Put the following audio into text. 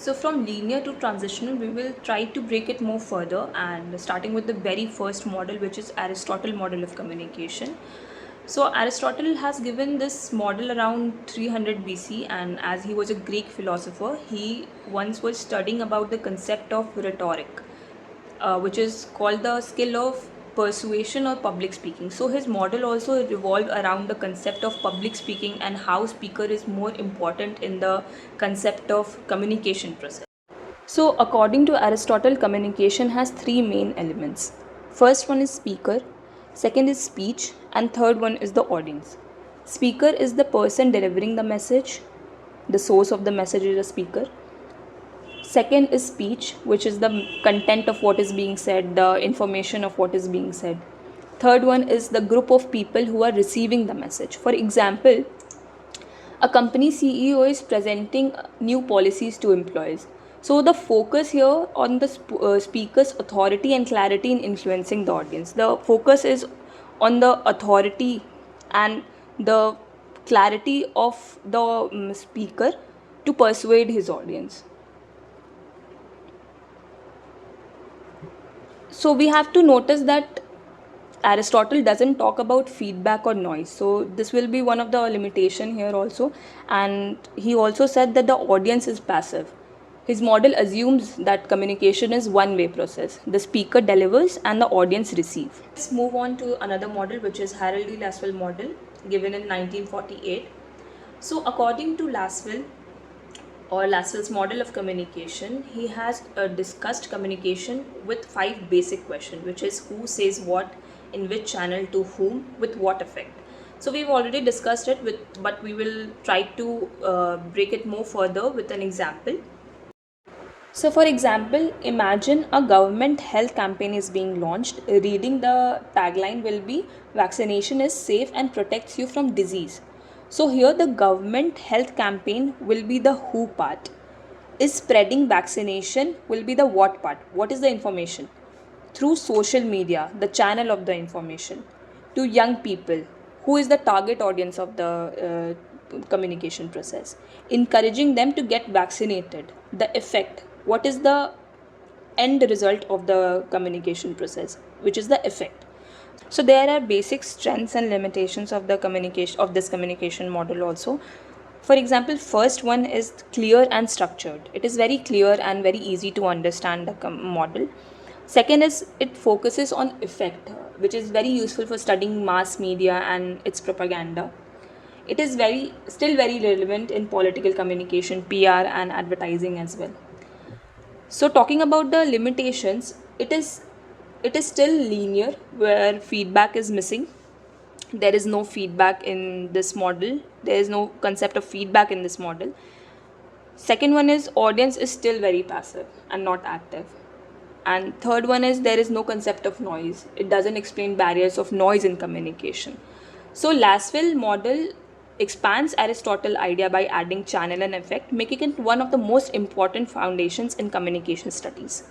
So from linear to transitional, we will try to break it more further, and starting with the very first model, which is Aristotle model of communication. So Aristotle has given this model around 300 BC, and as he was a Greek philosopher, he once was studying about the concept of rhetoric, which is called the skill of persuasion or public speaking. So his model also revolved around the concept of public speaking and how speaker is more important in the concept of communication process. So according to Aristotle, communication has three main elements. First one is speaker, second is speech, and third one is the audience. Speaker is the person delivering the message. The source of the message is a speaker. Second is speech, which is the content of what is being said, the information of what is being said. Third one is the group of people who are receiving the message. For example, a company CEO is presenting new policies to employees. So the focus here on the speaker's authority and clarity in influencing the audience. The focus is on the authority and the clarity of the speaker to persuade his audience. So we have to notice that Aristotle doesn't talk about feedback or noise. So this will be one of the limitation here also. And he also said that the audience is passive. His model assumes that communication is one-way process. The speaker delivers and the audience receive. Let's move on to another model, which is Harold D. Lasswell model, given in 1948. So according to Lasswell, or Lasswell's model of communication, he has discussed communication with 5 basic questions, which is who says what, in which channel, to whom, with what effect. So we've already discussed it, but we will try to break it more further with an example. So for example, imagine a government health campaign is being launched. Reading the tagline will be vaccination is safe and protects you from disease. So here the government health campaign will be the who part. Is spreading vaccination will be the what part. What is the information? Through social media, the channel of the information. To young people, who is the target audience of the communication process. Encouraging them to get vaccinated. The effect. What is the end result of the communication process, which is the effect. So there are basic strengths and limitations of the communication of this communication model also. For example, first one is clear and structured. It is very clear and very easy to understand the model. Second is it focuses on effect, which is very useful for studying mass media and its propaganda. It is still very relevant in political communication, PR, and advertising as well. So talking about the limitations, it is still linear, where feedback is missing. There is no feedback in this model. There is no concept of feedback in this model. Second one is audience is still very passive and not active. And third one is there is no concept of noise. It doesn't explain barriers of noise in communication. So Lasswell model expands Aristotle idea by adding channel and effect, making it one of the most important foundations in communication studies.